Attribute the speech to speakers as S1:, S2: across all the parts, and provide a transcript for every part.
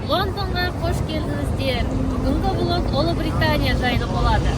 S1: Лондонға қош келдіңіздер. Бүгінгі блог Ұлыбритания жайлы болады.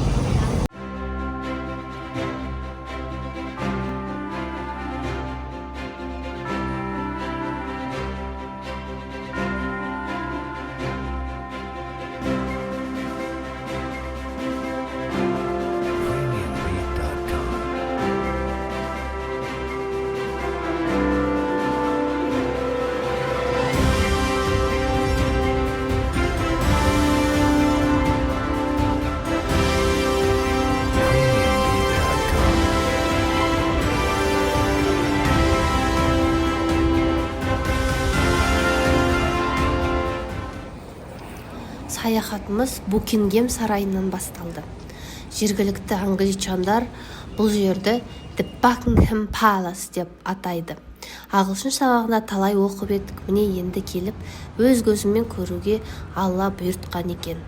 S2: Саяхатымыз Букингем сарайынан басталды. Жергілікті англичандар бұл жерді The Buckingham Palace деп атайды. Ағылшын сабағына талай оқып едік, міне енді келіп, өз көзіммен көруге Алла бұйыртқан екен.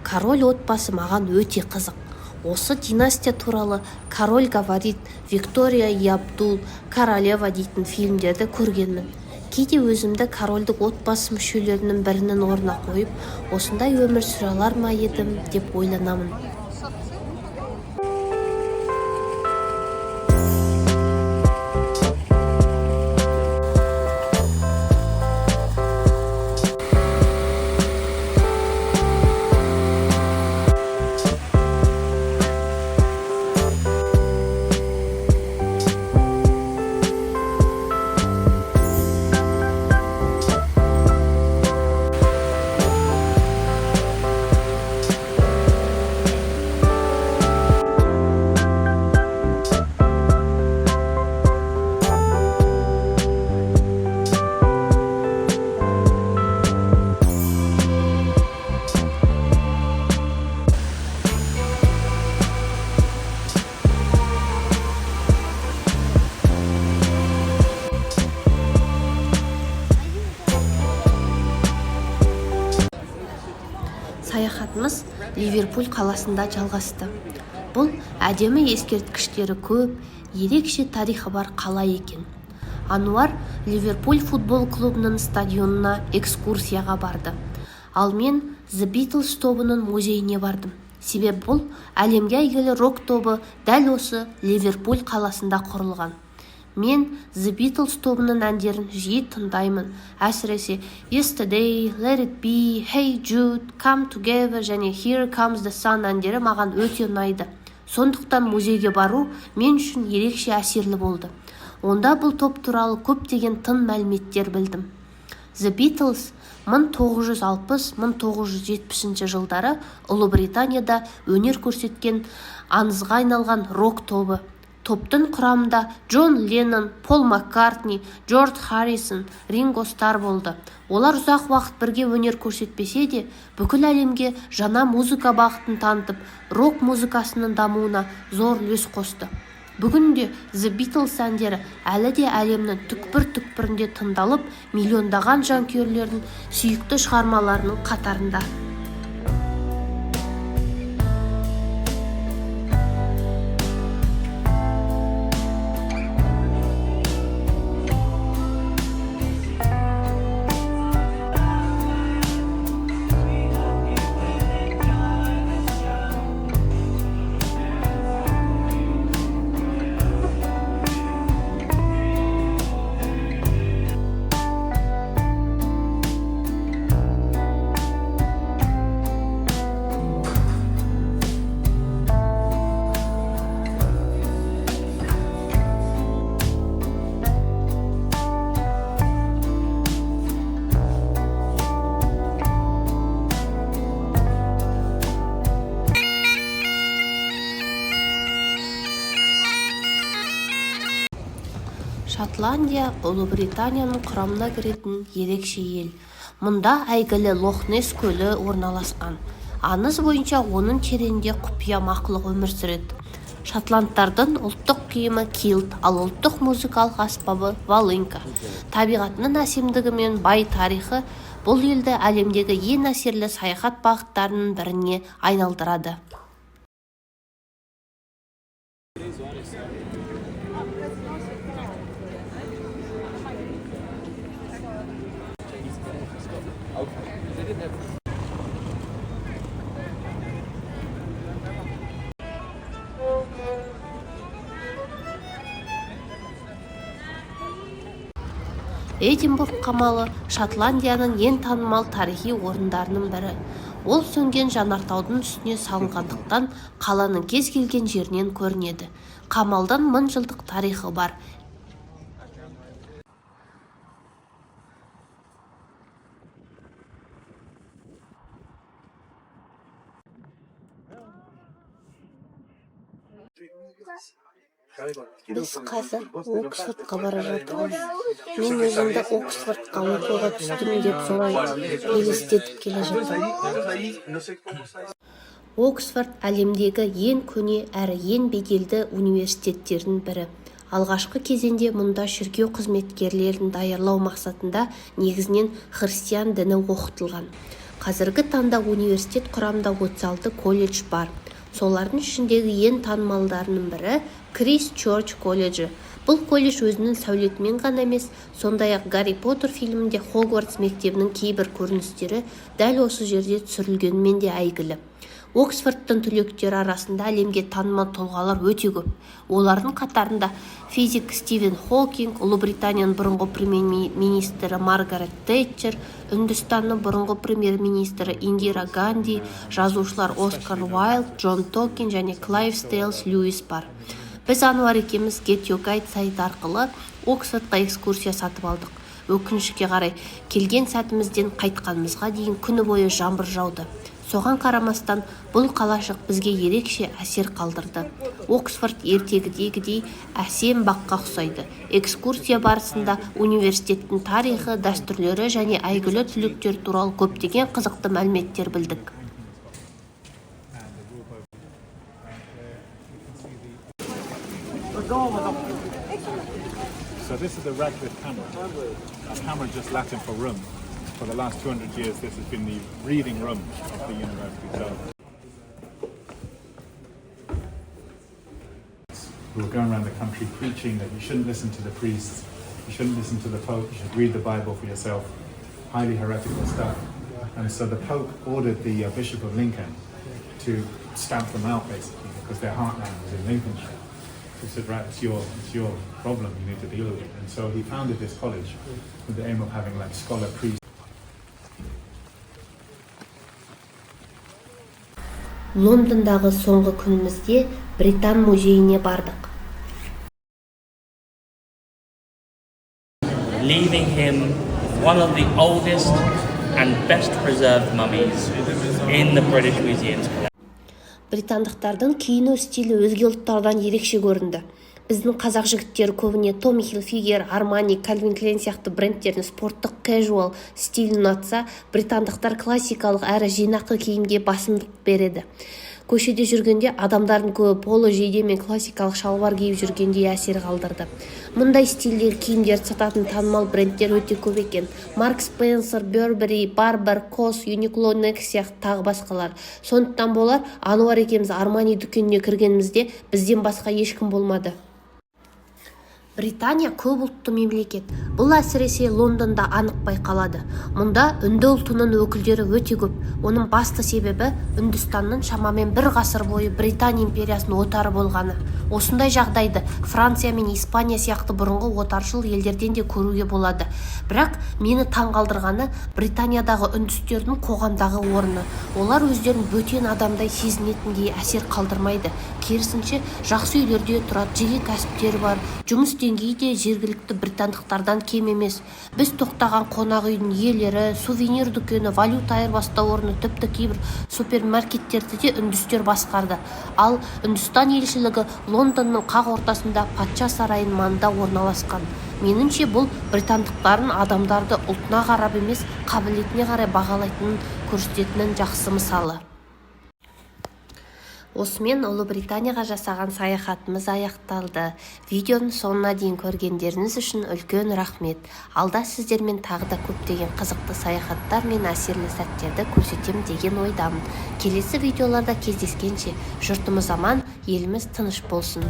S2: Король отбасы маған өте қызық. Осы династия туралы Король говорит, Виктория и Абдул, Королева дейтін фильмдерді көргенмін. Кейде өзімді корольдік отбасы мүшелерінің бірінің орнына қойып, осындай өмір сүре алар ма едім деп ойланамын. Саяхатымыз Ливерпуль қаласында жалғасты. Бұл әдемі ескерткіштері көп, ерекше тарихы бар қала екен. Ануар Ливерпуль футбол клубының стадионына экскурсияға барды. Ал мен The Beatles тобының музейіне бардым. Себебі бұл әлемге әйгілі рок тобы дәл осы Ливерпуль қаласында құрылған. Мен The Beatles тобының әндерін жиі тыңдаймын. Әсіресе Yesterday, Let It Be, Hey Jude, Come Together және Here Comes the Sun әндері маған өте ұнайды. Сондықтан музейге бару мен үшін ерекше әсерлі болды. Онда бұл топ туралы көптеген тың мәліметтер білдім. The Beatles 1960-1970 жылдары Ұлыбританияда өнер көрсеткен аңызға айналған рок тобы. Топтың құрамында Джон Леннон, Пол Маккартни, Джордж Харрисон, Ринго Стар болды. Олар ұзақ уақыт бірге өнер көрсетпесе де, бүкіл әлемге жаңа музыка бағытын танытып, рок музыкасының дамуына зор үлес қосты. Бүгінде The Beatles әндері әлі де әлемнің түкпір-түкпірінде тыңдалып, миллиондаған жанкүйерлердің сүйікті шығармаларының қатарында. Шотландия Ұлыбританияның құрамына кіретін ерекше ел. Мұнда әйгілі Лох-Несс көлі орналасқан. Аңыз бойынша оның тереңінде құпия мақлық өмір сүреді. Шотландтардың ұлттық киімі килт, ал ұлттық музыкалық аспабы волынка. Табиғатының әсемдігі мен бай тарихы бұл елді әлемдегі ең әсерлі саяхат бағыттарының біріне айналдырады.
S3: Okay.
S2: Эдинбург қамалы Шотландияның ең танымал тарихи орындарының бірі. Ол сөнген жанартаудың үстіне салынғандықтан қаланың кез келген жерінен көрінеді. Қамалдан 1000 жылдық тарихы бар. Біз қазір Оксфордқа бара жатырмыз. Мен өзімді Оксфордқа оқуға түстім деп солай елестетіп келе жатырмын. Оксфорд әлемдегі ең көне әрі ең беделді университеттердің бірі. Алғашқы кезеңде мұнда шіркеу қызметкерлерін даярлау мақсатында негізінен христиан діні оқытылған. Қазіргі таңда университет құрамында 36 колледж бар. Солардың ішіндегі ең танымалдарының бірі Крис Чорч колледжі. Бұл колледж өзінің сәулетімен ғана емес, сондай-ақ Гарри Поттер фильмінде Хогвартс мектебінің кейбір көріністері дәл осы жерде түсірілгенімен де әйгілі. Оксфордтың түлектері арасында әлемге танымал тұлғалар өте көп. Олардың қатарында физик Стивен Хокинг, Ұлыбританияның бұрынғы премьер-министрі Маргарет Тэтчер, Үндістанның бұрынғы премьер-министрі Индира Ганди, жазушылар Оскар Уайлд, Джон Толкин және Клайв Стейлс Льюис бар. Біз Ануар екеуміз Get Your Guide сайты арқылы Оксфордқа экскурсия сатып алдық. Өкінішке қарай, келген сәтімізден қайтқанымызға дейін күні бойы жаңбыр жауды. Соған қарамастан, бұл қалашық бізге ерекше әсер қалдырды. Оксфорд ертегідегідей әсем баққа ұқсайды. Экскурсия барысында университеттің тарихы, дәстүрлері және әйгілі түлектер туралы көптеген қызықты мәліметтер білдік.
S3: So this is a Radcliffe camera. A camera just Latin for room. For the last 200 years, this has been the reading room of the university. We were going around the country preaching that you shouldn't listen to the priests, you shouldn't listen to the Pope, you should read the Bible for yourself. Highly heretical stuff. And so the Pope ordered the Bishop of Lincoln to stamp them out, basically, because their heartland was in Lincolnshire. He said, right, it's your problem, you need to deal with it. And so he founded this college with the aim of having like scholar priests.
S2: Лондондағы соңғы күнімізде Британ музейіне бардық.
S4: Leaving him one of the oldest and best preserved mummies in the British Museum's collection.
S2: Британдықтардың киіну стилі өзге ұлттардан ерекше көрінді. Біздің қазақ жігіттері көбіне Tommy Hilfiger, Armani, Calvin Klein сияқты брендтердің спорттық casual стилін ұнатса, британдықтар классикалық әрі жинақы киімге басымдық береді. Көшеде жүргенде адамдардың көбі поло жейде мен классикалық шалбар киіп жүргенде әсер қалдырды. Мұндай стильдегі киімдерді сататын танымал брендтер өте көп екен. Marks Spencer, Burberry, Barbour, COS, Uniqlo, Next сияқты тағы басқалар. Сондықтан болар, Ануар екеуміз Armani дүкеніне кіргенімізде бізден басқа ешкім болмады. Британия көп ұлтты мемлекет. Бұл әсіресе Лондонда анық байқалады. Мұнда үнді ұлтының өкілдері өте көп. Оның басты себебі Үндістанның шамамен бір ғасыр бойы Британ империясының отары болғаны. Осындай жағдайды Франция мен Испания сияқты бұрынғы отаршыл елдерден де көруге болады. Бірақ мені таңғалдырғаны Британиядағы үндістердің қоғамдағы орны. Олар өздерін бөтен адамдай сезінетіндей әсер қалдырмайды. Керісінше жақсы үйлерде тұрады, жеке кәсіптері бар, жұмыс деңгейі де жергілікті британдықтардан кем емес. Біз тоқтаған қонақ үйдің иелері, сувенир дүкені, валюта айырбастау орны, тіпті кейбір супермаркеттерді де үндістер басқарды. Ал Үндістан елшілігі Лондонның қақ ортасында патша сарайының маңында орналасқан. Меніңше бұл британдықтардың адамдарды ұлтына қарап емес, қабілетіне қарай бағалайтынын көрсететінін жақсы мысалы. Осымен Ұлыбританияға жасаған саяхатымыз аяқталды. Видеоның соңына дейін көргендеріңіз үшін үлкен рахмет. Алда сіздермен тағы да көптеген қызықты саяхаттар мен әсерлі сәттерді көрсетем деген ойдамын. Келесі видеоларда кездескенше жұртымыз аман, еліміз тыныш болсын.